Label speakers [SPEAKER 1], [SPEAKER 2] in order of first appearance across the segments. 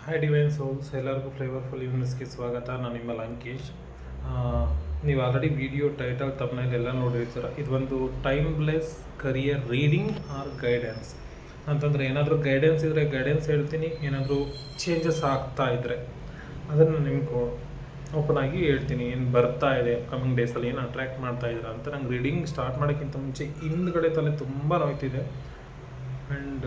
[SPEAKER 1] Hi divine souls, ಎಲ್ಲರಿಗೂ flavourful ಯೂನಿವರ್ಸ್ಗೆ ಸ್ವಾಗತ. ನಾನು ನಿಮ್ಮ ಲಂಕೇಶ್. ನೀವು ಆಲ್ರೆಡಿ ವಿಡಿಯೋ ಟೈಟಲ್ ತಮ್ಮನೇಲಿ ಎಲ್ಲ ನೋಡಿರ್ತೀರ. ಇದೊಂದು timeless career reading or guidance ಅಂತಂದರೆ ಏನಾದರೂ ಗೈಡೆನ್ಸ್ ಇದ್ದರೆ ಗೈಡೆನ್ಸ್ ಹೇಳ್ತೀನಿ, ಏನಾದರೂ ಚೇಂಜಸ್ ಆಗ್ತಾ ಇದ್ದರೆ ಅದನ್ನು ನಿಮ್ಗೆ ಓಪನ್ ಆಗಿ ಹೇಳ್ತೀನಿ. ಏನು ಬರ್ತಾ ಇದೆ ಕಮಿಂಗ್ ಡೇಸಲ್ಲಿ, ಏನು ಅಟ್ರ್ಯಾಕ್ಟ್ ಮಾಡ್ತಾ ಇದ್ದೀರಾ ಅಂತ. ನಂಗೆ ರೀಡಿಂಗ್ ಸ್ಟಾರ್ಟ್ ಮಾಡೋಕ್ಕಿಂತ ಮುಂಚೆ ಹಿಂದ್ಗಡೆ ತಲೆ ತುಂಬ ನೋಯ್ತಿದೆ. ಆ್ಯಂಡ್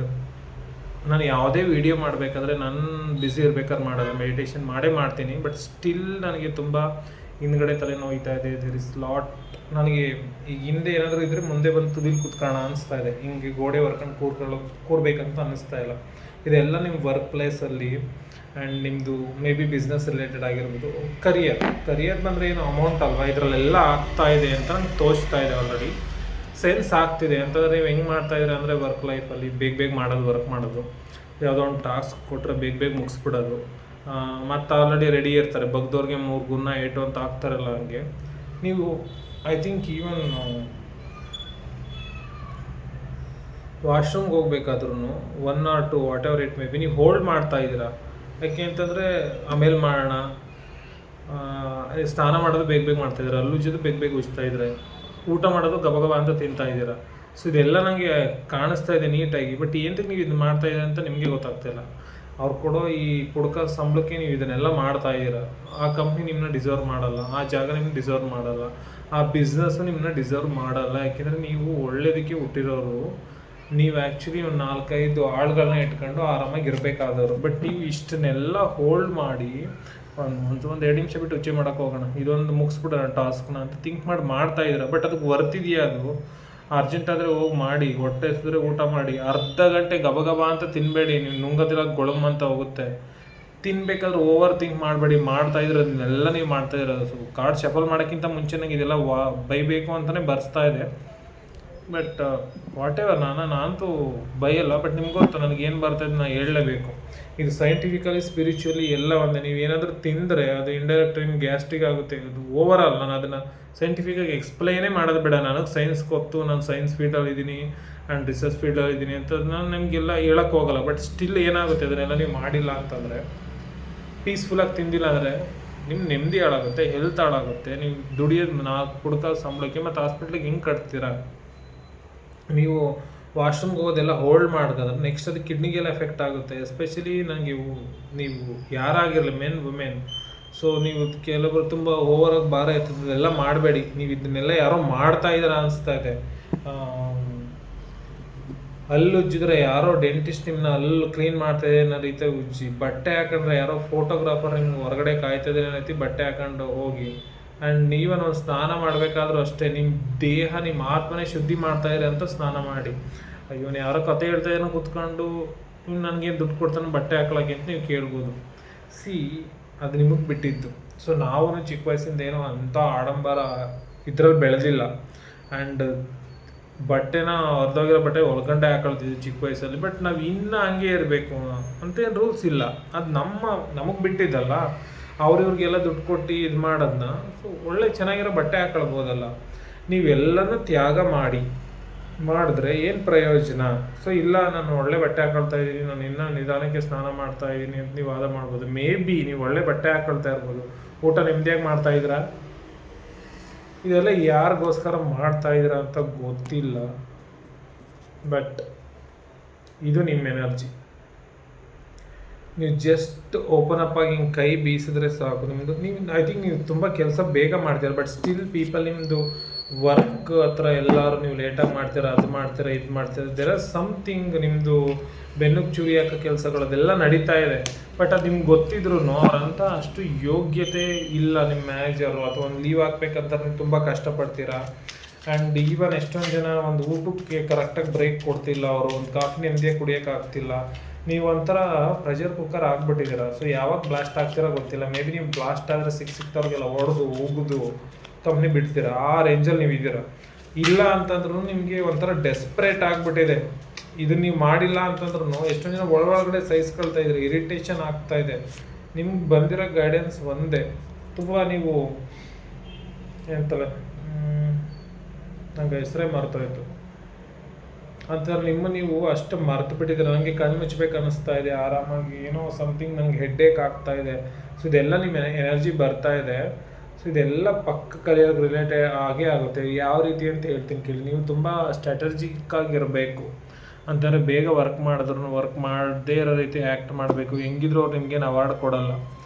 [SPEAKER 1] ನಾನು ಯಾವುದೇ ವೀಡಿಯೋ ಮಾಡಬೇಕಾದ್ರೆ ನಾನು ಬ್ಯುಸಿ ಇರ್ಬೇಕಾದ್ರೆ ಮಾಡಲ್ಲ, ಮೆಡಿಟೇಷನ್ ಮಾಡ್ತೀನಿ. ಬಟ್ ಸ್ಟಿಲ್ ನನಗೆ ತುಂಬ ಹಿಂದ್ಗಡೆ ತಲೆ ನೋಯ್ತಾ ಇದೆ. There is lot. ನನಗೆ ಈಗ ಹಿಂದೆ ಏನಾದರೂ ಇದ್ದರೆ ಮುಂದೆ ಬಂದು ತುದಿಲಿ ಕುತ್ಕೊಳ್ಳೋಣ ಅನಿಸ್ತಾ ಇದೆ. ಹಿಂಗೆ ಗೋಡೆ ವರ್ಕೊಂಡು ಕೂರ್ಬೇಕಂತ ಅನ್ನಿಸ್ತಾ ಇಲ್ಲ. ಇದೆಲ್ಲ ನಿಮ್ಮ ವರ್ಕ್ ಪ್ಲೇಸಲ್ಲಿ ಆ್ಯಂಡ್ ನಿಮ್ಮದು ಮೇ ಬಿ ಬಿಸ್ನೆಸ್ ರಿಲೇಟೆಡ್ ಆಗಿರ್ಬೋದು. ಕರಿಯರ್ ಬಂದರೆ ಏನು ಅಮೌಂಟ್ ಅಲ್ವಾ, ಇದರಲ್ಲೆಲ್ಲ ಆಗ್ತಾ ಇದೆ ಅಂತ ನಂಗೆ ತೋರಿಸ್ತಾ ಇದೆ. ಆಲ್ರೆಡಿ ಸೆನ್ಸ್ ಆಗ್ತಿದೆ. ಅಂತಂದರೆ ನೀವು ಹೆಂಗೆ ಮಾಡ್ತಾಯಿದ್ರೆ ಅಂದರೆ ವರ್ಕ್ ಲೈಫಲ್ಲಿ ಬೇಗ ವರ್ಕ್ ಮಾಡೋದು, ಯಾವುದೋ ಒಂದು ಟಾಸ್ಕ್ ಕೊಟ್ಟರೆ ಬೇಗ ಮುಗಿಸ್ಬಿಡೋದು. ಮತ್ತು ಆಲ್ರೆಡಿ ರೆಡಿ ಇರ್ತಾರೆ, ಬಗ್ದವ್ರಿಗೆ 3 ಗುಣ 8 ಅಂತ ಆಗ್ತಾರಲ್ಲ. ಹಂಗೆ ನೀವು ಐ ಥಿಂಕ್ ಈವನ್ ವಾಶ್ರೂಮ್ಗೆ ಹೋಗ್ಬೇಕಾದ್ರೂ 1 or 2 whatever it may be ನೀವು ಹೋಲ್ಡ್ ಮಾಡ್ತಾ ಇದ್ದೀರಾ. ಯಾಕೆ ಅಂತಂದರೆ ಆಮೇಲೆ ಮಾಡೋಣ, ಸ್ನಾನ ಮಾಡೋದು ಬೇಗ ಮಾಡ್ತಾಯಿದ್ದೀರಾ, ಅಲ್ಲುಜ್ಜೋದು ಬೇಗ ಉಜ್ತಾ ಇದ್ರೆ, ಊಟ ಮಾಡೋದು ಗಬಗಬ ಅಂತ ತಿಂತಾ ಇದ್ದೀರಾ. ಸೊ ಇದೆಲ್ಲ ನನಗೆ ಕಾಣಿಸ್ತಾ ಇದೆ ನೀಟಾಗಿ. ಬಟ್ ಏನಕ್ಕೆ ನೀವು ಇದು ಮಾಡ್ತಾ ಇದ್ದೀರಾ ಅಂತ ನಿಮಗೆ ಗೊತ್ತಾಗ್ತಾಯಿಲ್ಲ. ಅವ್ರು ಕೊಡೋ ಈ ಪುಡ್ಕ ಸಂಬಳಕ್ಕೆ ನೀವು ಇದನ್ನೆಲ್ಲ ಮಾಡ್ತಾ ಇದ್ದೀರಾ. ಆ ಕಂಪ್ನಿ ನಿಮ್ಮನ್ನ ಡಿಸರ್ವ್ ಮಾಡಲ್ಲ, ಆ ಜಾಗ ನಿಮ್ಮನ್ನ ಡಿಸರ್ವ್ ಮಾಡಲ್ಲ, ಆ ಬಿಸ್ನೆಸ್ಸು ನಿಮ್ಮನ್ನ ಡಿಸರ್ವ್ ಮಾಡಲ್ಲ. ಯಾಕೆಂದರೆ ನೀವು ಒಳ್ಳೇದಕ್ಕೆ ಹುಟ್ಟಿರೋರು. ನೀವು ಆ್ಯಕ್ಚುಲಿ ಒಂದು 4-5 ಆಳುಗಳನ್ನ ಇಟ್ಕೊಂಡು ಆರಾಮಾಗಿ ಇರಬೇಕಾದವರು. ಬಟ್ ನೀವು ಇಷ್ಟನ್ನೆಲ್ಲ ಹೋಲ್ಡ್ ಮಾಡಿ ಒಂದು 2 ನಿಮಿಷ ಬಿಟ್ಟು ಉಚ್ಚೆ ಮಾಡೋಕೆ ಹೋಗೋಣ, ಇದೊಂದು ಮುಗಿಸ್ಬಿಡೋಣ ಟಾಸ್ಕ್ನ ಅಂತ ಥಿಂಕ್ ಮಾಡ್ತಾ ಇದ್ದೀರಾ. ಬಟ್ ಅದಕ್ಕೆ ವರ್ತಿದೆಯಾ? ಅದು ಅರ್ಜೆಂಟ್ ಆದರೆ ಹೋಗಿ ಮಾಡಿ, ಹೊಟ್ಟೆ ಹಸಿದ್ರೆ ಊಟ ಮಾಡಿ. ಅರ್ಧ ಗಂಟೆ ಗಬಗಬ ಅಂತ ತಿನ್ನಬೇಡಿ, ನೀವು ನುಂಗೋದಿಲ್ಲ ಗೊಳಮ್ ಅಂತ ಹೋಗುತ್ತೆ. ತಿನ್ಬೇಕಾದ್ರೆ ಓವರ್ ಥಿಂಕ್ ಮಾಡಬೇಡಿ. ಮಾಡ್ತಾ ಇರೋದನ್ನೆಲ್ಲ ನೀವು ಮಾಡ್ತಾ ಇರೋದು. ಕಾರ್ಡ್ ಶಫಲ್ ಮಾಡೋಕ್ಕಿಂತ ಮುಂಚೆ ನಂಗೆ ಇದೆಲ್ಲ ಬೈಬೇಕು ಅಂತಲೇ ಬರ್ಸ್ತಾ ಇದೆ. ಬಟ್ ವಾಟ್ ಎವರ್, ನಾನಂತೂ ಬೈಯಲ್ಲ. ಬಟ್ ನಿಮ್ಗೆ ಗೊತ್ತು ನನಗೇನು ಬರ್ತದೆ, ನಾನು ಹೇಳಲೇಬೇಕು. ಇದು ಸೈಂಟಿಫಿಕಲಿ ಸ್ಪಿರಿಚುವಲಿ ಎಲ್ಲ ಒಂದೇ. ನೀವು ಏನಾದರೂ ತಿಂದರೆ ಅದು ಇಂಡೈರೆಕ್ಟ್ ನಿಮ್ಗೆ ಗ್ಯಾಸ್ಟ್ರಿಕ್ ಆಗುತ್ತೆ. ಇದು ಓವರಾಲ್ ನಾನು ಅದನ್ನು ಸೈಂಟಿಫಿಕಾಗಿ ಎಕ್ಸ್ಪ್ಲೈನೇ ಮಾಡೋದು ಬೇಡ. ನನಗೆ ಸೈನ್ಸ್ ಗೊತ್ತು, ನಾನು ಸೈನ್ಸ್ ಫೀಲ್ಡಲ್ಲಿ ಇದ್ದೀನಿ ಆ್ಯಂಡ್ ರಿಸರ್ಚ್ ಫೀಲ್ಡಲ್ಲಿ ಇದ್ದೀನಿ ಅಂತ ನಾನು ನಿಮಗೆಲ್ಲ ಹೇಳೋಕ್ಕೆ ಹೋಗಲ್ಲ. ಬಟ್ ಸ್ಟಿಲ್ ಏನಾಗುತ್ತೆ, ಅದನ್ನೆಲ್ಲ ನೀವು ಮಾಡಿಲ್ಲ ಅಂತಂದರೆ, ಪೀಸ್ಫುಲ್ಲಾಗಿ ತಿಂದಿಲ್ಲ ಅಂದರೆ ನಿಮ್ಮ ನೆಮ್ಮದಿ ಹಾಳಾಗುತ್ತೆ, ಹೆಲ್ತ್ ಹಾಳಾಗುತ್ತೆ. ನೀವು ದುಡಿಯೋದು 4 ಪುಡ್ಕ ಸಂಬಳಕ್ಕೆ ಮತ್ತು ಹಾಸ್ಪಿಟ್ಲಿಗೆ ಹೆಂಗೆ ಕಟ್ತೀರಾ? ನೀವು ವಾಶ್ರೂಮ್ಗೆ ಹೋಗೋದೆಲ್ಲ ಹೋಲ್ಡ್ ಮಾಡಿದ್ರೆ ನೆಕ್ಸ್ಟ್ ಅದು ಕಿಡ್ನಿಗೆಲ್ಲ ಎಫೆಕ್ಟ್ ಆಗುತ್ತೆ. ಎಸ್ಪೆಷಲಿ ನನಗೆ ನೀವು ಯಾರಾಗಿರಲಿ, ಮೆನ್ ವುಮೆನ್. ಸೊ ನೀವು ಕೆಲವರು ತುಂಬ ಓವರಾಗಿ ಭಾರ ಎತ್ತದ ಎಲ್ಲ ಮಾಡಬೇಡಿ. ನೀವು ಇದನ್ನೆಲ್ಲ ಯಾರೋ ಮಾಡ್ತಾ ಇದ್ದೀರ ಅನಿಸ್ತಾ ಇದೆ. ಹಲ್ಲು ಉಜ್ಜಿದ್ರೆ ಯಾರೋ ಡೆಂಟಿಸ್ಟ್ ನಿಮ್ಮನ್ನ ಹಲ್ಲು ಕ್ಲೀನ್ ಮಾಡ್ತಾಯಿದೆ ಅನ್ನೋ ರೀತಿ ಉಜ್ಜಿ. ಬಟ್ಟೆ ಹಾಕೊಂಡ್ರೆ ಯಾರೋ ಫೋಟೋಗ್ರಾಫರ್ ನಿಮ್ಗೆ ಹೊರಗಡೆ ಕಾಯ್ತಾಯಿದ್ರೆ ಅನ್ನೋ ಬಟ್ಟೆ ಹಾಕೊಂಡು ಹೋಗಿ. ಆ್ಯಂಡ್ ನೀವನ್ ಒಂದು ಸ್ನಾನ ಮಾಡಬೇಕಾದ್ರೂ ಅಷ್ಟೇ, ನಿಮ್ಮ ದೇಹ ನಿಮ್ಮ ಆತ್ಮನೇ ಶುದ್ಧಿ ಮಾಡ್ತಾಯಿರಿ ಅಂತ ಸ್ನಾನ ಮಾಡಿ. ಇವನು ಯಾರೋ ಕತೆ ಹೇಳ್ತಾ ಏನೋ ಕೂತ್ಕೊಂಡು ಇವ್ನು ನನಗೇನು ದುಡ್ಡು ಕೊಡ್ತಾನೆ ಬಟ್ಟೆ ಹಾಕ್ಳಕ್ಕೆ ಅಂತ ನೀವು ಕೇಳ್ಬೋದು. ಅದು ನಿಮಗೆ ಬಿಟ್ಟಿದ್ದು. ಸೊ ನಾವು ಚಿಕ್ಕ ವಯಸ್ಸಿಂದ ಏನೋ ಅಂಥ ಆಡಂಬರ ಇದ್ರಲ್ಲಿ ಬೆಳೆದಿಲ್ಲ. ಆ್ಯಂಡ್ ಬಟ್ಟೆನ ಹೊರದೋಗಿರೋ ಬಟ್ಟೆ ಒಳಗಂಡೆ ಹಾಕೊಳ್ತಿದ್ವಿ ಚಿಕ್ಕ ವಯಸ್ಸಲ್ಲಿ. ಬಟ್ ನಾವು ಇನ್ನೂ ಹಂಗೆ ಇರಬೇಕು ಅಂತೇನು ರೂಲ್ಸ್ ಇಲ್ಲ. ಅದು ನಮಗೆ ಬಿಟ್ಟಿದ್ದಲ್ಲ. ಅವ್ರಿವ್ರಿಗೆಲ್ಲ ದುಡ್ಡು ಕೊಟ್ಟು ಇದು ಮಾಡೋದನ್ನ ಸೊ ಒಳ್ಳೆ ಚೆನ್ನಾಗಿರೋ ಬಟ್ಟೆ ಹಾಕೊಳ್ಬೋದಲ್ಲ. ನೀವೆಲ್ಲನೂ ತ್ಯಾಗ ಮಾಡಿದ್ರೆ ಏನು ಪ್ರಯೋಜನ? ಸೊ ಇಲ್ಲ, ನಾನು ಒಳ್ಳೆ ಬಟ್ಟೆ ಹಾಕೊಳ್ತಾ ಇದ್ದೀನಿ, ನಾನು ಇನ್ನೂ ನಿಧಾನಕ್ಕೆ ಸ್ನಾನ ಮಾಡ್ತಾ ಇದ್ದೀನಿ ಅಂತ ನೀವು ವಾದ ಮಾಡ್ಬೋದು. ಮೇ ಬಿ ನೀವು ಒಳ್ಳೆ ಬಟ್ಟೆ ಹಾಕೊಳ್ತಾ ಇರ್ಬೋದು, ಊಟ ನೆಮ್ಮದಿಯಾಗಿ ಮಾಡ್ತಾಯಿದ್ದೀರಾ. ಇದೆಲ್ಲ ಯಾರಿಗೋಸ್ಕರ ಮಾಡ್ತಾಯಿದ್ದೀರಾ ಅಂತ ಗೊತ್ತಿಲ್ಲ. ಬಟ್ ಇದು ನಿಮ್ಮ ಎನರ್ಜಿ. ನೀವು ಜಸ್ಟ್ ಓಪನ್ ಅಪ್ ಆಗಿ ಹಿಂಗೆ ಕೈ ಬೀಸಿದ್ರೆ ಸಾಕು. ಐ ಥಿಂಕ್ ನೀವು ತುಂಬ ಕೆಲಸ ಬೇಗ ಮಾಡ್ತೀರ. ಬಟ್ ಸ್ಟಿಲ್ ಪೀಪಲ್ ನಿಮ್ಮದು ವರ್ಕ್ ಹತ್ರ ಎಲ್ಲರೂ ನೀವು ಲೇಟಾಗಿ ಮಾಡ್ತೀರಾ, ಅದು ಮಾಡ್ತೀರಾ, ಇದು ಮಾಡ್ತೀರಾ. ದೇರ್ ಆರ್ ಸಮಥಿಂಗ್ ನಿಮ್ಮದು ಬೆನ್ನುಗೆ ಚೂರಿ ಹಾಕೋ ಕೆಲಸಗಳು ಅದೆಲ್ಲ ನಡೀತಾ ಇದೆ. ಬಟ್ ಅದು ನಿಮ್ಗೆ ಗೊತ್ತಿದ್ರು ಅವ್ರಂತ ಅಷ್ಟು ಯೋಗ್ಯತೆ ಇಲ್ಲ ನಿಮ್ಮ ಮ್ಯಾನೇಜರು. ಅಥವಾ ಒಂದು ಲೀವ್ ಹಾಕ್ಬೇಕಂತ ನೀವು ತುಂಬ ಕಷ್ಟಪಡ್ತೀರಾ. ಆ್ಯಂಡ್ ಈವನ್ ಎಷ್ಟೊಂದು ಜನ ಒಂದು ಊಟಕ್ಕೆ ಕರೆಕ್ಟಾಗಿ ಬ್ರೇಕ್ ಕೊಡ್ತಿಲ್ಲ, ಅವರು ಒಂದು ಕಾಫಿ ನೆಮ್ಮದಿಯಾಗಿ ಕುಡಿಯೋಕ್ಕಾಗ್ತಿಲ್ಲ. ನೀವು ಒಂಥರ ಪ್ರೆಷರ್ ಕುಕ್ಕರ್ ಆಗಿಬಿಟ್ಟಿದ್ದೀರ. ಸೊ ಯಾವಾಗ ಬ್ಲಾಸ್ಟ್ ಆಗ್ತಿರೋ ಗೊತ್ತಿಲ್ಲ. ಮೇ ಬಿ ನೀವು ಬ್ಲಾಸ್ಟ್ ಆದರೆ ಸಿಕ್ತವ್ರಿಗೆಲ್ಲ ಹೊಡೆದು ಹೋಗೋದು ಕಂಪ್ನಿ ಬಿಡ್ತೀರಾ, ಆ ರೇಂಜಲ್ಲಿ ನೀವು ಇದ್ದೀರ. ಇಲ್ಲ ಅಂತಂದ್ರೂ ನಿಮಗೆ ಒಂಥರ ಡೆಸ್ಪ್ರೇಟ್ ಆಗಿಬಿಟ್ಟಿದೆ. ಇದನ್ನು ನೀವು ಮಾಡಿಲ್ಲ ಅಂತಂದ್ರೂ ಎಷ್ಟೊಂದು ಜನ ಒಳಗಡೆ ಸಹಿಸ್ಕೊಳ್ತಾ ಇದ್ದೀರಿ, ಇರಿಟೇಷನ್ ಆಗ್ತಾ ಇದೆ. ನಿಮ್ಗೆ ಬಂದಿರೋ ಗೈಡೆನ್ಸ್ ಒಂದೇ, ತುಂಬ ನೀವು ಎಂತಲ್ಲ, ನಂಗೆ ಹೆಸರೇ ಮರ್ತೋಯ್ತು. ಅಂತಾರೆ ನೀವು ಅಷ್ಟು ಮರೆತು ಬಿಟ್ಟಿದ್ದೀರ. ನನಗೆ ಕಣ್ಣು ಮುಚ್ಚಬೇಕು ಅನ್ನಿಸ್ತಾ ಇದೆ, ಆರಾಮಾಗಿ ಏನೋ ಸಮಥಿಂಗ್ ನಂಗೆ ಹೆಡ್ಡೇಕ್ ಆಗ್ತಾ ಇದೆ. ಸೊ ಇದೆಲ್ಲ ನಿಮ್ಮ ಎನರ್ಜಿ ಬರ್ತಾ ಇದೆ. ಸೊ ಇದೆಲ್ಲ ಪಕ್ಕ ಕಲಿಯೋಕ್ಕೆ ರಿಲೇಟೆಡ್ ಆಗೇ ಆಗುತ್ತೆ. ಯಾವ ರೀತಿ ಅಂತ ಹೇಳ್ತೀನಿ ಕೇಳಿ. ನೀವು ತುಂಬ ಸ್ಟ್ರಾಟಜಿಕ್ ಆಗಿರಬೇಕು ಅಂತಾರೆ. ಬೇಗ ವರ್ಕ್ ಮಾಡಿದ್ರು ವರ್ಕ್ ಮಾಡದೇ ಇರೋ ರೀತಿ ಆ್ಯಕ್ಟ್ ಮಾಡಬೇಕು. ಹೆಂಗಿದ್ರು ಅವ್ರು ನಿಮ್ಗೇನು ಅವಾರ್ಡ್ ಕೊಡಲ್ಲ,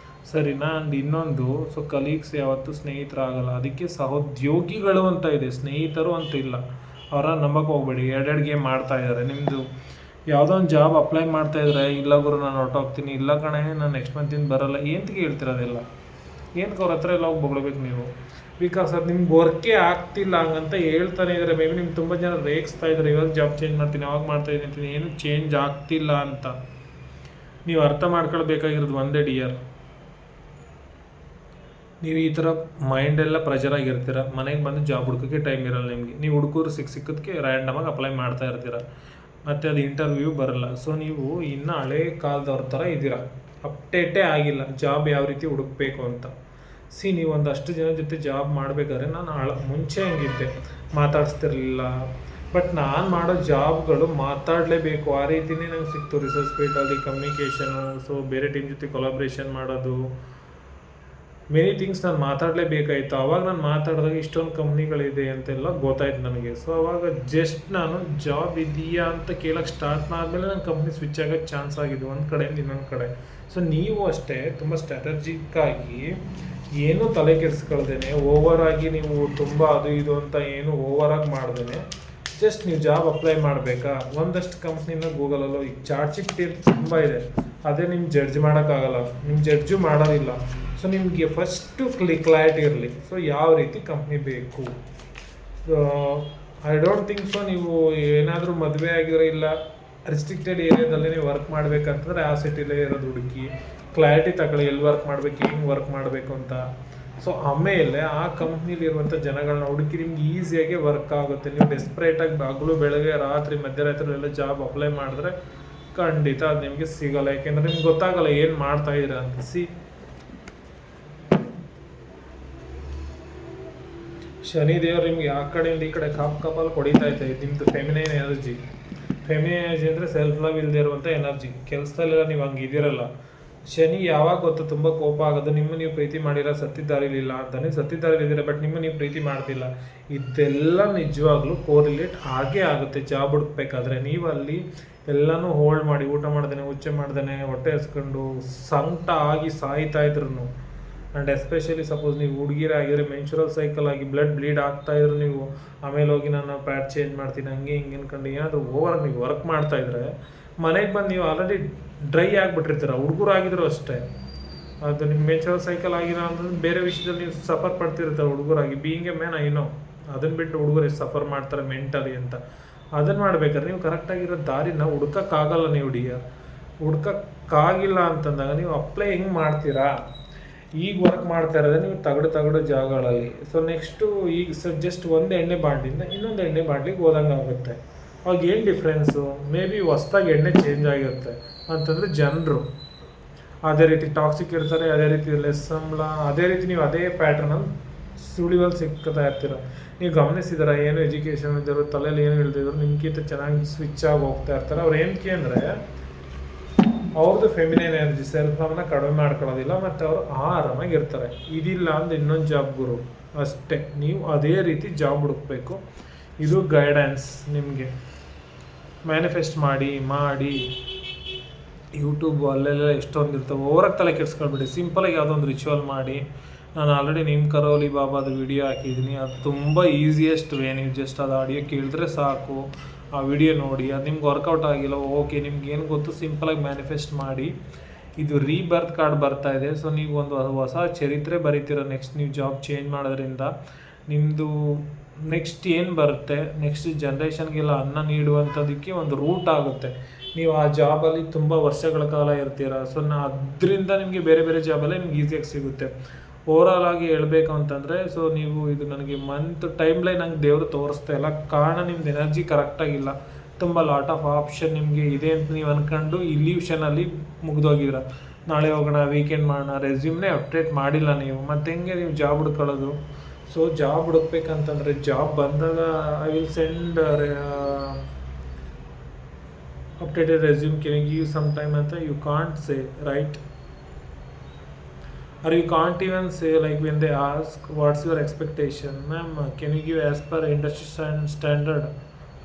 [SPEAKER 1] ಸರಿನಾ? ಆ್ಯಂಡ್ ಇನ್ನೊಂದು, ಸೊ ಕಲೀಗ್ಸ್ ಯಾವತ್ತೂ ಸ್ನೇಹಿತರಾಗಲ್ಲ. ಅದಕ್ಕೆ ಸಹೋದ್ಯೋಗಿಗಳು ಅಂತ ಇದೆ, ಸ್ನೇಹಿತರು ಅಂತ ಇಲ್ಲ. ಅವರ ನಂಬಕ್ಕೆ ಹೋಗ್ಬೇಡಿ. ಎರಡೆರಡು ಗೇಮ್ ಮಾಡ್ತಾ ಇದ್ದಾರೆ. ನಿಮ್ಮದು ಯಾವುದೋ ಒಂದು ಜಾಬ್ ಅಪ್ಲೈ ಮಾಡ್ತಾಯಿದ್ರೆ, ಇಲ್ಲ ಗುರು ನಾನು ಹೊರಟೋಗ್ತೀನಿ, ಇಲ್ಲ ಕಣೆ ನಾನು ನೆಕ್ಸ್ಟ್ ಮಂತಿಂದ ಬರೋಲ್ಲ, ಏನಕ್ಕೆ ಹೇಳ್ತಿರೋದಿಲ್ಲ? ಏನಕ್ಕೆ ಅವ್ರ ಹತ್ರ ಎಲ್ಲ ಹೋಗಿ ಬೊಗಳ್ಬೇಕು ನೀವು? ಬಿಕಾಸ್ ಅದು ನಿಮ್ಗೆ ವರ್ಕೇ ಆಗ್ತಿಲ್ಲ ಹಂಗಂತ ಹೇಳ್ತಾನೆ ಇದ್ದಾರೆ. ಮೇ ಬಿ ನಿಮ್ಗೆ ತುಂಬ ಜನ ರೇಗಿಸ್ತಾ ಇದ್ದಾರೆ, ಇವಾಗ ಜಾಬ್ ಚೇಂಜ್ ಮಾಡ್ತೀನಿ, ಅವಾಗ ಮಾಡ್ತಾಯಿದ್ದೀನಿ ಅಂತೀನಿ, ಏನು ಚೇಂಜ್ ಆಗ್ತಿಲ್ಲ ಅಂತ. ನೀವು ಅರ್ಥ ಮಾಡ್ಕೊಳ್ಬೇಕಾಗಿರೋದು ಒಂದೇ ಡಿಯರ್, ನೀವು ಈ ಥರ ಮೈಂಡೆಲ್ಲ ಪ್ರೆಷರಾಗಿರ್ತೀರ, ಮನೆಗೆ ಬಂದು ಜಾಬ್ ಹುಡ್ಕೋಕ್ಕೆ ಟೈಮ್ ಇರಲ್ಲ ನಿಮಗೆ. ನೀವು ಹುಡುಗರು ಸಿಕ್ಕದಕ್ಕೆ ರ್ಯಾಂಡಮಾಗಿ ಅಪ್ಲೈ ಮಾಡ್ತಾ ಇರ್ತೀರ, ಮತ್ತು ಅದು ಇಂಟರ್ವ್ಯೂ ಬರಲ್ಲ. ಸೊ ನೀವು ಇನ್ನೂ ಹಳೇ ಕಾಲದವ್ರ ಥರ ಇದ್ದೀರ, ಅಪ್ಡೇಟೇ ಆಗಿಲ್ಲ ಜಾಬ್ ಯಾವ ರೀತಿ ಹುಡುಕಬೇಕು ಅಂತ. ನೀವು ಒಂದಷ್ಟು ಜನ ಜೊತೆ ಜಾಬ್ ಮಾಡಬೇಕಾದ್ರೆ ನಾನು ಮುಂಚೆ ಹಂಗಿದ್ದೆ, ಮಾತಾಡಿಸ್ತಿರ್ಲಿಲ್ಲ. ಬಟ್ ನಾನು ಮಾಡೋ ಜಾಬ್ಗಳು ಮಾತಾಡಲೇಬೇಕು, ಆ ರೀತಿಯೇ ನಂಗೆ ಸಿಕ್ತು. ರಿಸರ್ಚ್ ಫೀಲ್ಡಲ್ಲಿ ಕಮ್ಯುನಿಕೇಷನು, ಸೊ ಬೇರೆ ಟೀಮ್ ಜೊತೆ ಕೊಲಾಬ್ರೇಷನ್ ಮಾಡೋದು, ಮೆನಿ ಥಿಂಗ್ಸ್ ನಾನು ಮಾತಾಡಲೇಬೇಕಾಯಿತು. ಆವಾಗ ನಾನು ಮಾತಾಡಿದಾಗ ಇಷ್ಟೊಂದು ಕಂಪ್ನಿಗಳಿದೆ ಅಂತೆಲ್ಲ ಗೊತ್ತಾಯ್ತು ನನಗೆ. ಸೊ ಅವಾಗ ಜಸ್ಟ್ ನಾನು ಜಾಬ್ ಇದೆಯಾ ಅಂತ ಕೇಳೋಕ್ಕೆ ಸ್ಟಾರ್ಟ್ ಮಾಡಿದ್ಮೇಲೆ ನನ್ನ ಕಂಪ್ನಿ ಸ್ವಿಚ್ ಆಗೋಕ್ಕೆ ಚಾನ್ಸ್ ಆಗಿದೆ ಒಂದು ಕಡೆಯಿಂದ ಇನ್ನೊಂದು ಕಡೆ. ಸೊ ನೀವು ಅಷ್ಟೇ ತುಂಬ ಸ್ಟ್ರಾಟಜಿಕ್ಕಾಗಿ, ಏನೂ ತಲೆ ಕೆಡಿಸ್ಕೊಳ್ದೇನೆ, ಓವರಾಗಿ ನೀವು ತುಂಬ ಅದು ಇದು ಅಂತ ಏನು ಓವರಾಗಿ ಮಾಡ್ದೇನೆ, ಜಸ್ಟ್ ನೀವು ಜಾಬ್ ಅಪ್ಲೈ ಮಾಡಬೇಕಾ, ಒಂದಷ್ಟು ಕಂಪ್ನಿನ ಗೂಗಲಲ್ಲೋ ಈಗ ಚಾರ್ಟ್ಜಿಪಿಟಿ ತುಂಬ ಇದೆ, ಅದೇ ನಿಮ್ಮ ಜಡ್ಜ್ ಮಾಡೋಕ್ಕಾಗಲ್ಲ, ನಿಮ್ಮ ಜಡ್ಜು ಮಾಡೋದಿಲ್ಲ. ಸೊ ನಿಮಗೆ ಫಸ್ಟು ಕ್ಲಾರಿಟಿ ಇರಲಿ, ಸೊ ಯಾವ ರೀತಿ ಕಂಪ್ನಿ ಬೇಕು. ಐ ಡೋಂಟ್ ಥಿಂಕ್ ಸೊ ನೀವು ಏನಾದರೂ ಮದುವೆ ಆಗಿರೋ ಇಲ್ಲ ರಿಸ್ಟ್ರಿಕ್ಟೆಡ್ ಏರಿಯಾದಲ್ಲೇ ನೀವು ವರ್ಕ್ ಮಾಡಬೇಕಂತಂದರೆ ಆ ಸಿಟಿಲೇ ಇರೋದು ಹುಡುಕಿ ಕ್ಲಾರಿಟಿ ತಗೊಳ್ಳಿ, ಎಲ್ಲಿ ವರ್ಕ್ ಮಾಡಬೇಕು, ಹೆಂಗೆ ವರ್ಕ್ ಮಾಡಬೇಕು ಅಂತ. ಸೊ ಆಮೇಲೆ ಆ ಕಂಪ್ನಿಲಿರುವಂಥ ಜನಗಳನ್ನ ಹುಡುಕಿ ನಿಮ್ಗೆ ಈಸಿಯಾಗಿ ವರ್ಕ್ ಆಗುತ್ತೆ. ನೀವು ಡೆಸ್ಪ್ರೇಟಾಗಿ ಹಗಲು ಬೆಳಗ್ಗೆ ರಾತ್ರಿ ಮಧ್ಯರಾತ್ರಿ ಎಲ್ಲ ಜಾಬ್ ಅಪ್ಲೈ ಮಾಡಿದ್ರೆ ಖಂಡಿತ ಅದು ನಿಮಗೆ ಸಿಗೋಲ್ಲ. ಯಾಕೆಂದರೆ ನಿಮ್ಗೆ ಗೊತ್ತಾಗಲ್ಲ ಏನು ಮಾಡ್ತಾ ಇದ್ದೀರಾ ಅಂತ. ಶನಿ ದೇವರು ನಿಮ್ಗೆ ಆ ಕಡೆಯಿಂದ ಈ ಕಡೆ ಕಾಪಲ್ಲಿ ಹೊಡಿತಾ ಇದೆ. ನಿಮ್ಮದು ಫೆಮಿನೈನ್ ಎನರ್ಜಿ ಅಂದರೆ ಸೆಲ್ಫ್ ಲವ್ ಇಲ್ಲದೆ ಇರುವಂಥ ಎನರ್ಜಿ. ಕೆಲಸದಲ್ಲೆಲ್ಲ ನೀವು ಹಂಗೆ ಇದಿರಲ್ಲ. ಶನಿ ಯಾವಾಗ ಗೊತ್ತಾ ತುಂಬ ಕೋಪ ಆಗೋದು, ನಿಮ್ಮ ನೀವು ಪ್ರೀತಿ ಮಾಡಿಲ್ಲ, ಸತ್ತಿದ್ದಾರಿಲಿಲ್ಲ ಅಂತ. ನೀವು ಸತ್ತಿದ್ದಾರಿದ್ದೀರ, ಬಟ್ ನಿಮ್ಮ ನೀವು ಪ್ರೀತಿ ಮಾಡ್ತಿಲ್ಲ. ಇದೆಲ್ಲ ನಿಜವಾಗ್ಲೂ ಕೋರಿಲೇಟ್ ಆಗೇ ಆಗುತ್ತೆ. ಜಾಬ್ ಹುಡುಕ್ಬೇಕಾದ್ರೆ ನೀವು ಅಲ್ಲಿ ಎಲ್ಲನೂ ಹೋಲ್ಡ್ ಮಾಡಿ, ಊಟ ಮಾಡ್ದೇನೆ, ಉಚ್ಚೆ ಮಾಡ್ದೇನೆ, ಹೊಟ್ಟೆ ಹಸ್ಕೊಂಡು ಸಂಕಟ ಆಗಿ ಸಾಯ್ತಾ ಇದ್ರು. ಆ್ಯಂಡ್ ಎಸ್ಪೆಷಲಿ ಸಪೋಸ್ ನೀವು ಹುಡುಗಿರಾಗಿದ್ರೆ ಮೆನ್ಸುರಲ್ ಸೈಕಲ್ ಆಗಿ ಬ್ಲಡ್ ಬ್ಲೀಡ್ ಆಗ್ತಾಯಿದ್ರು, ನೀವು ಆಮೇಲೆ ಹೋಗಿ ನಾನು ಪ್ಯಾಡ್ ಚೇಂಜ್ ಮಾಡ್ತೀನಿ ಹಂಗೆ ಹಿಂಗೆ ಅನ್ಕೊಂಡು ಏನಾದರೂ ಓವರಾಗಿ ನೀವು ವರ್ಕ್ ಮಾಡ್ತಾಯಿದ್ರೆ ಮನೆಗೆ ಬಂದು ನೀವು ಆಲ್ರೆಡಿ ಡ್ರೈ ಆಗಿಬಿಟ್ಟಿರ್ತೀರ. ಹುಡುಗರಾಗಿದ್ರು ಅಷ್ಟೇ, ಅದು ನಿಮ್ಮ ಮೆನ್ಸುರಲ್ ಸೈಕಲ್ ಆಗಿರೋ ಅಂತಂದ್ರೆ ಬೇರೆ ವಿಷಯದಲ್ಲಿ ನೀವು ಸಫರ್ ಪಡ್ತಿರ್ತಾರೆ ಹುಡುಗರಾಗಿ. ಬೀಯಿಂಗ್ ಎ ಮ್ಯಾನ್ ಐನೋ, ಅದನ್ನು ಬಿಟ್ಟು ಹುಡುಗರು ಎಷ್ಟು ಸಫರ್ ಮಾಡ್ತಾರೆ ಮೆಂಟಲಿ ಅಂತ. ಅದನ್ನು ಮಾಡ್ಬೇಕಾದ್ರೆ ನೀವು ಕರೆಕ್ಟಾಗಿರೋ ದಾರಿನ ಹುಡ್ಕೋಕ್ಕಾಗಲ್ಲ. ನೀವು ಹುಡ್ಕೋಕ್ಕಾಗಿಲ್ಲ ಅಂತಂದಾಗ ನೀವು ಅಪ್ಲೈ ಹೆಂಗೆ ಮಾಡ್ತೀರಾ? ಈಗ ವರ್ಕ್ ಮಾಡ್ತಾ ಇರೋದೇ ನೀವು ತಗಡು ಜಾಗಗಳಲ್ಲಿ. ಸೊ ನೆಕ್ಸ್ಟು ಈಗ ಜಸ್ಟ್ ಒಂದು ಎಣ್ಣೆ ಬಾಂಡ್ಲಿಂದ ಇನ್ನೊಂದು ಎಣ್ಣೆ ಬಾಂಡ್ಲಿಗೆ ಹೋದಂಗೆ ಆಗುತ್ತೆ. ಅವಾಗ ಏನು ಡಿಫ್ರೆನ್ಸು? ಮೇ ಬಿ ಹೊಸ್ದಾಗಿ ಎಣ್ಣೆ ಚೇಂಜ್ ಆಗಿರುತ್ತೆ ಅಂತಂದರೆ ಜನರು ಅದೇ ರೀತಿ ಟಾಕ್ಸಿಕ್ ಇರ್ತಾರೆ, ಅದೇ ರೀತಿ ಲೆಸ್ ಸಂಬಳ, ಅದೇ ರೀತಿ ನೀವು ಅದೇ ಪ್ಯಾಟ್ರನಲ್ಲಿ ಸುಳಿವಲ್ಲಿ ಸಿಗ್ತಾ ಇರ್ತೀರ. ನೀವು ಗಮನಿಸಿದಾರ, ಏನು ಎಜುಕೇಷನ್ ಇದ್ದರು, ತಲೆಯಲ್ಲಿ ಏನು ಇಳ್ದಿದ್ರು, ನಿಮ್ಗಿಂತ ಚೆನ್ನಾಗಿ ಸ್ವಿಚ್ ಆಗಿ ಹೋಗ್ತಾ ಇರ್ತಾರೆ. ಅವ್ರು ಏನಕ್ಕೆ ಅಂದರೆ ಅವ್ರದ್ದು ಫೆಮಿನೈನ್ ಎನರ್ಜಿ, ಸೆಲ್ಫ್ ಲವ್ನ ಕಡಿಮೆ ಮಾಡ್ಕೊಳ್ಳೋದಿಲ್ಲ, ಮತ್ತು ಅವರು ಆರಾಮಾಗಿರ್ತಾರೆ. ಇದಿಲ್ಲ ಅಂದ್ರೆ ಇನ್ನೊಂದು ಜಾಬ್ ಗುರು ಅಷ್ಟೇ. ನೀವು ಅದೇ ರೀತಿ ಜಾಬ್ ಹುಡುಕಬೇಕು. ಇದು ಗೈಡೆನ್ಸ್ ನಿಮಗೆ. ಮ್ಯಾನಿಫೆಸ್ಟ್ ಮಾಡಿ ಯೂಟ್ಯೂಬು ಅಲ್ಲೆಲ್ಲ ಎಷ್ಟೊಂದು ಇರ್ತವೆ, ಓವರಾಗಿ ತಲೆ ಕೆಡಿಸ್ಕೊಳ್ಬೇಡಿ. ಸಿಂಪಲಾಗಿ ಯಾವುದೋ ಒಂದು ರಿಚುವಲ್ ಮಾಡಿ. ನಾನು ಆಲ್ರೆಡಿ ನಿಮ್ಮ ಕರೋಲಿ ಬಾಬಾದ ವಿಡಿಯೋ ಹಾಕಿದ್ದೀನಿ, ಅದು ತುಂಬ ಈಸಿಯೆಸ್ಟ್ ವೇ. ನೀವು ಜಸ್ಟ್ ಅದು ಆಡಿಯೋ ಕೇಳಿದ್ರೆ ಸಾಕು, ಆ ವಿಡಿಯೋ ನೋಡಿ. ಅದು ನಿಮ್ಗೆ ವರ್ಕೌಟ್ ಆಗಿಲ್ಲ, ಓಕೆ, ನಿಮ್ಗೆ ಏನು ಗೊತ್ತು, ಸಿಂಪಲಾಗಿ ಮ್ಯಾನಿಫೆಸ್ಟ್ ಮಾಡಿ. ಇದು ರೀಬರ್ತ್ ಕಾರ್ಡ್ ಬರ್ತಾ ಇದೆ. ಸೊ ನೀವು ಒಂದು ಹೊಸ ಚರಿತ್ರೆ ಬರೀತೀರ ನೆಕ್ಸ್ಟ್ ನೀವು ಜಾಬ್ ಚೇಂಜ್ ಮಾಡೋದ್ರಿಂದ. ನಿಮ್ಮದು ನೆಕ್ಸ್ಟ್ ಏನು ಬರುತ್ತೆ, ನೆಕ್ಸ್ಟ್ ಜನ್ರೇಷನ್ಗೆಲ್ಲ ಅನ್ನ ನೀಡುವಂಥದ್ದಕ್ಕೆ ಒಂದು ರೂಟ್ ಆಗುತ್ತೆ. ನೀವು ಆ ಜಾಬಲ್ಲಿ ತುಂಬ ವರ್ಷಗಳ ಕಾಲ ಇರ್ತೀರ. ಸೊ ಅದರಿಂದ ನಿಮಗೆ ಬೇರೆ ಬೇರೆ ಜಾಬಲ್ಲೇ ನಿಮ್ಗೆ ಈಸಿಯಾಗಿ ಸಿಗುತ್ತೆ. ಓವರಾಲ್ ಆಗಿ ಹೇಳಬೇಕು ಅಂತಂದರೆ, ಸೊ ನೀವು ಇದು ನನಗೆ ಮಂತ್ ಟೈಮ್ ಲೈನ್ ನಂಗೆ ದೇವರು ತೋರಿಸ್ತಾ ಇಲ್ಲ. ಕಾರಣ ನಿಮ್ದು ಎನರ್ಜಿ ಕರೆಕ್ಟಾಗಿಲ್ಲ. ತುಂಬ ಲಾಟ್ ಆಫ್ ಆಪ್ಷನ್ ನಿಮಗೆ ಇದೆ ಅಂತ ನೀವು ಅಂದ್ಕೊಂಡು ಇಲ್ಯೂಷನಲ್ಲಿ ಮುಗಿದೋಗಿದ್ರ. ನಾಳೆ ಹೋಗೋಣ, ವೀಕೆಂಡ್ ಮಾಡೋಣ, ರೆಸ್ಯೂಮ್ನೇ ಅಪ್ಡೇಟ್ ಮಾಡಿಲ್ಲ ನೀವು, ಮತ್ತು ಹೆಂಗೆ ನೀವು ಜಾಬ್ ಹುಡ್ಕೊಳ್ಳೋದು? ಸೊ ಜಾಬ್ ಹುಡುಕ್ಬೇಕಂತಂದರೆ ಜಾಬ್ ಬಂದಾಗ I will send updated resume, can you give some time ಅಂತ you can't say, right? Or you can't even say, like when they ask what's your expectation, ma'am can you give as per industry standard,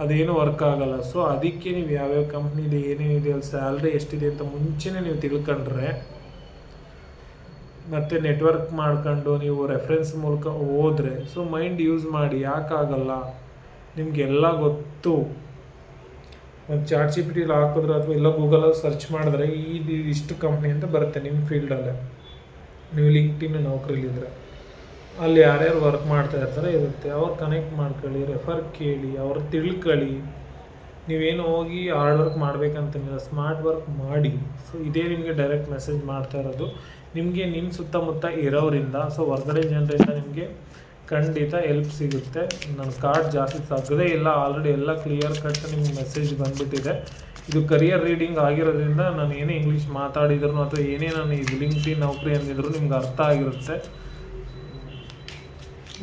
[SPEAKER 1] ಅದೇನು work ಆಗಲ್ಲ. So ಅದಕ್ಕೆ ನೀವು ಯಾವ್ಯಾವ ಕಂಪ್ನಿಲಿ ಏನೇನಿದೆ ಅಲ್ಲಿ salary ಎಷ್ಟಿದೆ ಅಂತ ಮುಂಚೆನೇ ನೀವು ತಿಳ್ಕೊಂಡ್ರೆ, ಮತ್ತು ನೆಟ್ವರ್ಕ್ ಮಾಡ್ಕೊಂಡು ನೀವು ರೆಫರೆನ್ಸ್ ಮೂಲಕ ಹೋದರೆ, ಸೊ ಮೈಂಡ್ ಯೂಸ್ ಮಾಡಿ. ಯಾಕಾಗಲ್ಲ, ನಿಮಗೆಲ್ಲ ಗೊತ್ತು. ಒಂದು ಚಾಟ್ ಜಿ ಪಿ ಟಿಲಿ ಹಾಕಿದ್ರೆ ಅಥವಾ ಎಲ್ಲ ಗೂಗಲಲ್ಲಿ ಸರ್ಚ್ ಮಾಡಿದ್ರೆ ಇಷ್ಟು ಕಂಪ್ನಿ ಅಂತ ಬರುತ್ತೆ ನಿಮ್ಮ ಫೀಲ್ಡಲ್ಲೇ. ನೀವು ಲಿಂಕ್ಡ್ಇನ್ ನೌಕರಿಲಿದ್ರೆ ಅಲ್ಲಿ ಯಾರ್ಯಾರು ವರ್ಕ್ ಮಾಡ್ತಾ ಇರ್ತಾರೆ ಇರುತ್ತೆ, ಅವ್ರು ಕನೆಕ್ಟ್ ಮಾಡ್ಕೊಳ್ಳಿ, ರೆಫರ್ ಕೇಳಿ, ಅವ್ರು ತಿಳ್ಕೊಳ್ಳಿ. ನೀವೇನು ಹೋಗಿ ಹಾರ್ಡ್ ವರ್ಕ್ ಮಾಡಬೇಕಂತನಿಲ್ಲ, ಸ್ಮಾರ್ಟ್ ವರ್ಕ್ ಮಾಡಿ. ಸೊ ಇದೇ ನಿಮಗೆ ಡೈರೆಕ್ಟ್ ಮೆಸೇಜ್ ಮಾಡ್ತಾ ಇರೋದು ನಿಮಗೆ ನಿಮ್ಮ ಸುತ್ತಮುತ್ತ ಇರೋರಿಂದ. ಸೊ ಹೊರಗಡೆ ಜನರಿಂದ ನಿಮಗೆ ಖಂಡಿತ ಹೆಲ್ಪ್ ಸಿಗುತ್ತೆ. ನನ್ನ ಕಾರ್ಡ್ ಜಾಸ್ತಿ ತೆಗ್ದೇ ಇಲ್ಲ, ಆಲ್ರೆಡಿ ಎಲ್ಲ ಕ್ಲಿಯರ್ ಕಟ್ ನಿಮ್ಗೆ ಮೆಸೇಜ್ ಬಂದುಬಿಟ್ಟಿದೆ. ಇದು ಕರಿಯರ್ ರೀಡಿಂಗ್ ಆಗಿರೋದ್ರಿಂದ ನಾನು ಏನೇ ಇಂಗ್ಲೀಷ್ ಮಾತಾಡಿದ್ರು ಅಥವಾ ಏನೇ ನಾನು ಇದು ಲಿಂಕ್ಡ್ಇನ್ ನೌಕರಿ ಅಂದಿದ್ರು ನಿಮ್ಗೆ ಅರ್ಥ ಆಗಿರುತ್ತೆ.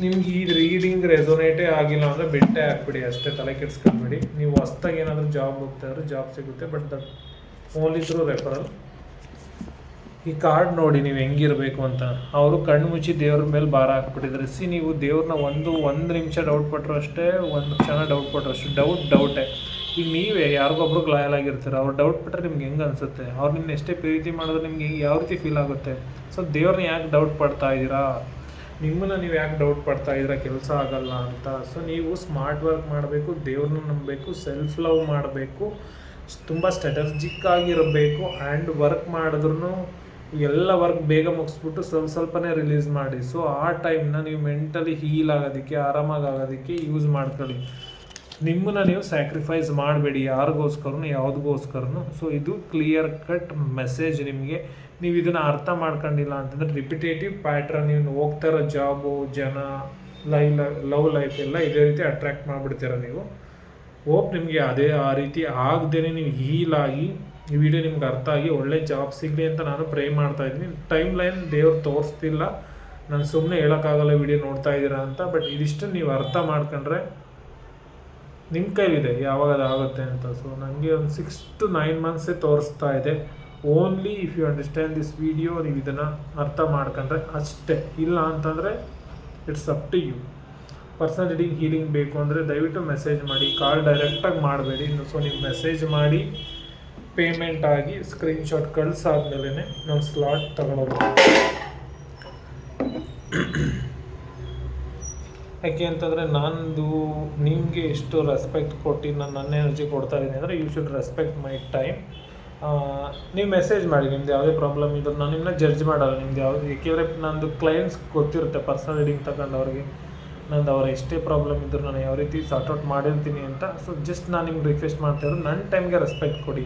[SPEAKER 1] ನಿಮ್ಗೆ ಈ ರೀಡಿಂಗ್ ರೆಸೊನೇಟೇ ಆಗಿಲ್ಲ ಅಂದರೆ ಬಿಟ್ಟೇ ಹಾಕ್ಬಿಡಿ, ಅಷ್ಟೇ, ತಲೆ ಕೆಡಿಸ್ಕೊಂಡ್ಬಿಡಿ. ನೀವು ಹೊಸ್ದಾಗಿ ಏನಾದರೂ ಜಾಬ್ ಹೋಗ್ತಾ ಇದ್ರೆ ಜಾಬ್ ಸಿಗುತ್ತೆ, but that only through referral. ಈ ಕಾರ್ಡ್ ನೋಡಿ ನೀವು ಹೆಂಗಿರಬೇಕು ಅಂತ. ಅವರು ಕಣ್ಣು ಮುಚ್ಚಿ ದೇವ್ರ ಮೇಲೆ ಭಾರ ಹಾಕ್ಬಿಟ್ಟಿದ್ದಾರೆ. ನೀವು ದೇವ್ರನ್ನ ಒಂದು ನಿಮಿಷ ಡೌಟ್ ಪಟ್ಟರು ಅಷ್ಟೇ, ಒಂದು ಕ್ಷಣ ಡೌಟ್ ಪಟ್ಟರು ಅಷ್ಟೇ, ಡೌಟೇ. ಈಗ ನೀವೇ ಯಾರಿಗೊಬ್ರಿಗೆ ಲಾಯಲ್ ಆಗಿರ್ತೀರ, ಅವ್ರು ಡೌಟ್ ಪಟ್ಟರೆ ನಿಮ್ಗೆ ಹೆಂಗೆ ಅನಿಸುತ್ತೆ? ಅವ್ರು ನಿನ್ನ ಎಷ್ಟೇ ಪ್ರೀತಿ ಮಾಡಿದ್ರೆ ನಿಮ್ಗೆ ಯಾವ ರೀತಿ ಫೀಲ್ ಆಗುತ್ತೆ? ಸೊ ದೇವ್ರನ್ನ ಯಾಕೆ ಡೌಟ್ ಪಡ್ತಾ ಇದ್ದೀರಾ? ನಿಮ್ಮನ್ನು ನೀವು ಯಾಕೆ ಡೌಟ್ ಪಡ್ತಾ ಇದ್ದೀರಾ ಕೆಲಸ ಆಗಲ್ಲ ಅಂತ? ಸೊ ನೀವು ಸ್ಮಾರ್ಟ್ ವರ್ಕ್ ಮಾಡಬೇಕು, ದೇವ್ರನ್ನ ನಂಬಬೇಕು, ಸೆಲ್ಫ್ ಲವ್ ಮಾಡಬೇಕು, ತುಂಬ ಸ್ಟ್ರಾಟಜಿಕ್ ಆಗಿರಬೇಕು. ಆ್ಯಂಡ್ ವರ್ಕ್ ಮಾಡಿದ್ರೂ ಎಲ್ಲ ವರ್ಕ್ ಬೇಗ ಮುಗಿಸ್ಬಿಟ್ಟು ಸ್ವಲ್ಪನೇ ರಿಲೀಸ್ ಮಾಡಿ. ಸೊ ಆ ಟೈಮ್ನ ನೀವು ಮೆಂಟಲಿ ಹೀಲ್ ಆಗೋದಕ್ಕೆ, ಆರಾಮಾಗಿ ಆಗೋದಕ್ಕೆ ಯೂಸ್ ಮಾಡ್ಕೊಳ್ಳಿ. ನಿಮ್ಮನ್ನು ನೀವು ಸ್ಯಾಕ್ರಿಫೈಸ್ ಮಾಡಬೇಡಿ ಯಾರಿಗೋಸ್ಕರನು ಯಾವುದಕ್ಕೋಸ್ಕರನು. ಸೊ ಇದು ಕ್ಲಿಯರ್ ಕಟ್ ಮೆಸೇಜ್ ನಿಮಗೆ. ನೀವು ಇದನ್ನು ಅರ್ಥ ಮಾಡ್ಕೊಂಡಿಲ್ಲ ಅಂತಂದರೆ ರಿಪಿಟೇಟಿವ್ ಪ್ಯಾಟ್ರನ್, ನೀವು ಹೋಗ್ತಾ ಇರೋ ಜಾಬು, ಜನ, ಲವ್ ಲೈಫ್ ಎಲ್ಲ ಇದೇ ರೀತಿ ಅಟ್ರ್ಯಾಕ್ಟ್ ಮಾಡಿಬಿಡ್ತೀರ ನೀವು. ಹೋಪ್ ನಿಮಗೆ ಆ ರೀತಿ ಆಗದೇ ನೀವು ಹೀಲ್ ಆಗಿ ಈ ವಿಡಿಯೋ ನಿಮ್ಗೆ ಅರ್ಥ ಆಗಿ ಒಳ್ಳೆ ಜಾಬ್ ಸಿಗಲಿ ಅಂತ ನಾನು ಪ್ರೇ ಮಾಡ್ತಾ ಇದ್ದೀನಿ. ಟೈಮ್ ಲೈನ್ ದೇವ್ರು ತೋರಿಸ್ತಿಲ್ಲ, ನಾನು ಸುಮ್ಮನೆ ಹೇಳೋಕ್ಕಾಗಲ್ಲ ವಿಡಿಯೋ ನೋಡ್ತಾ ಇದ್ದೀರಾ ಅಂತ. ಬಟ್ ಇದಿಷ್ಟು ನೀವು ಅರ್ಥ ಮಾಡ್ಕೊಂಡ್ರೆ ನಿಮ್ಮ ಕೈಲಿದೆ ಯಾವಾಗ ಅದಾಗುತ್ತೆ ಅಂತ. ಸೊ ನನಗೆ ಒಂದು 6 to 9 months ತೋರಿಸ್ತಾ ಇದೆ. Only if you understand this video, ನೀವು ಇದನ್ನು ಅರ್ಥ ಮಾಡ್ಕೊಂಡ್ರೆ ಅಷ್ಟೇ. ಇಲ್ಲ ಅಂತಂದರೆ it's up to you. Personal reading healing ಬೇಕು ಅಂದರೆ ದಯವಿಟ್ಟು ಮೆಸೇಜ್ ಮಾಡಿ, ಕಾಲ್ ಡೈರೆಕ್ಟಾಗಿ ಮಾಡಬೇಡಿ. ಸೊ ನೀವು ಮೆಸೇಜ್ ಮಾಡಿ ಪೇಮೆಂಟ್ ಆಗಿ ಸ್ಕ್ರೀನ್ಶಾಟ್ ಕಳಿಸಾದ್ಮೇಲೆ ನಾವು ಸ್ಲಾಟ್ ತಗೊಳ್ಳೋದು. ಯಾಕೆ ಅಂತಂದರೆ ನಂದು ನಿಮಗೆ ಎಷ್ಟು ರೆಸ್ಪೆಕ್ಟ್ ಕೊಟ್ಟು ನನ್ನ ಎನರ್ಜಿ ಕೊಡ್ತಾ ಇದ್ದೀನಿ ಅಂದರೆ you should respect my time. ನೀವು ಮೆಸೇಜ್ ಮಾಡಿ, ನಿಮ್ದು ಯಾವುದೇ ಪ್ರಾಬ್ಲಮ್ ಇದ್ದರೂ ನಾನು ನಿಮ್ಮನ್ನ ಜಡ್ಜ್ ಮಾಡಲ್ಲ. ನಿಮ್ದು ಯಾವುದು, ಏಕೆಂದರೆ ನಂದು ಕ್ಲೈಂಟ್ಸ್ ಗೊತ್ತಿರುತ್ತೆ ಪರ್ಸನಲ್ ರೀಡಿಂಗ್ ತಗೊಂಡವ್ರಿಗೆ ನಂದು ಅವ್ರ ಎಷ್ಟೇ ಪ್ರಾಬ್ಲಮ್ ಇದ್ದರೂ ನಾನು ಯಾವ ರೀತಿ ಸಾರ್ಟ್ಔಟ್ ಮಾಡಿರ್ತೀನಿ ಅಂತ. ಸೊ ಜಸ್ಟ್ ನಾನು ನಿಮ್ಗೆ ರಿಕ್ವೆಸ್ಟ್ ಮಾಡ್ತಾಯಿದ್ರು, ನನ್ನ ಟೈಮ್ಗೆ ರೆಸ್ಪೆಕ್ಟ್ ಕೊಡಿ.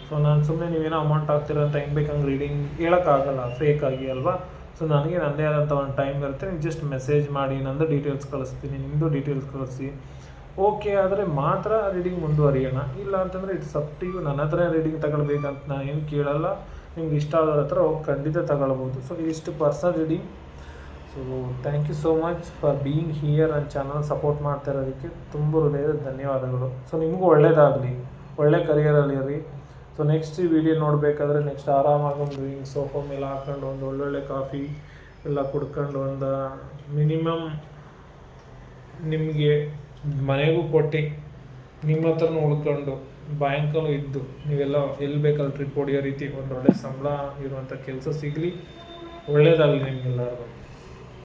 [SPEAKER 1] ಸೊ ನಾನು ಸುಮ್ಮನೆ ನೀವೇನೋ ಅಮೌಂಟ್ ಆಗ್ತಿರೋ ಅಂತ ಹೆಂಗೆ ಬೇಕಂಗೆ ರೀಡಿಂಗ್ ಹೇಳೋಕ್ಕಾಗಲ್ಲ ಫೇಕ್ ಆಗಿ ಅಲ್ವಾ. ಸೊ ನನಗೆ ನನ್ನದೇ ಆದಂಥ ಒಂದು ಟೈಮ್ ಇರುತ್ತೆ. ನೀವು ಜಸ್ಟ್ ಮೆಸೇಜ್ ಮಾಡಿ, ನಂದು ಡೀಟೇಲ್ಸ್ ಕಳಿಸ್ತೀನಿ, ನಿಮ್ಮದು ಡೀಟೇಲ್ಸ್ ಕಳಿಸಿ. ಓಕೆ ಆದರೆ ಮಾತ್ರ ರೀಡಿಂಗ್ ಮುಂದುವರಿಯೋಣ. ಇಲ್ಲ ಅಂತಂದರೆ ಇಟ್ಸ್ ಅಪ್ ಟು ಯು. ನನ್ನ ಹತ್ರ ರೀಡಿಂಗ್ ತಗೊಳ್ಬೇಕಂತ ನಾನು ಏನು ಕೇಳಲ್ಲ. ನಿಮ್ಗೆ ಇಷ್ಟ ಆದವ್ರ ಹತ್ರ ಹೋಗಿ ಖಂಡಿತ ತಗೊಳ್ಬೋದು. ಸೊ ಇದಿಷ್ಟು personal reading. So thank you so much for being here. ನನ್ನ ಚಾನಲ್ ಸಪೋರ್ಟ್ ಮಾಡ್ತಾ ಇರೋದಕ್ಕೆ ತುಂಬ ಹೃದಯದ ಧನ್ಯವಾದಗಳು. ಸೊ ನಿಮಗೂ ಒಳ್ಳೆಯದಾಗಲಿ, ಒಳ್ಳೆ ಕರಿಯರಲ್ಲಿ ಇರಿ. ಸೊ ನೆಕ್ಸ್ಟ್ ವಿಡಿಯೋ ನೋಡಬೇಕಾದ್ರೆ ನೆಕ್ಸ್ಟ್ ಆರಾಮಾಗಿ ಒಂದು ಸೋಫಾ ಮೇಲೆ ಹಾಕೊಂಡು ಒಂದು ಒಳ್ಳೊಳ್ಳೆ ಕಾಫಿ ಎಲ್ಲ ಕುಡ್ಕೊಂಡು ಒಂದು ಮಿನಿಮಮ್ ನಿಮಗೆ ಮನೆಗೂ ಕೊಟ್ಟು ನಿಮ್ಮ ಹತ್ರನೂ ಉಳ್ಕೊಂಡು ಬ್ಯಾಂಕಲ್ಲೂ ಇದ್ದು ನೀವೆಲ್ಲ ಎಲ್ಲಿ ಬೇಕಲ್ಲಿ ಟ್ರಿಪ್ ಹೊಡೆಯೋ ರೀತಿ ಒಂದು ಒಳ್ಳೆ ಸಂಬಳ ಇರುವಂಥ ಕೆಲಸ ಸಿಗಲಿ. ಒಳ್ಳೆಯದಾಗಲಿ ನಿಮಗೆಲ್ಲರಿಗೂ.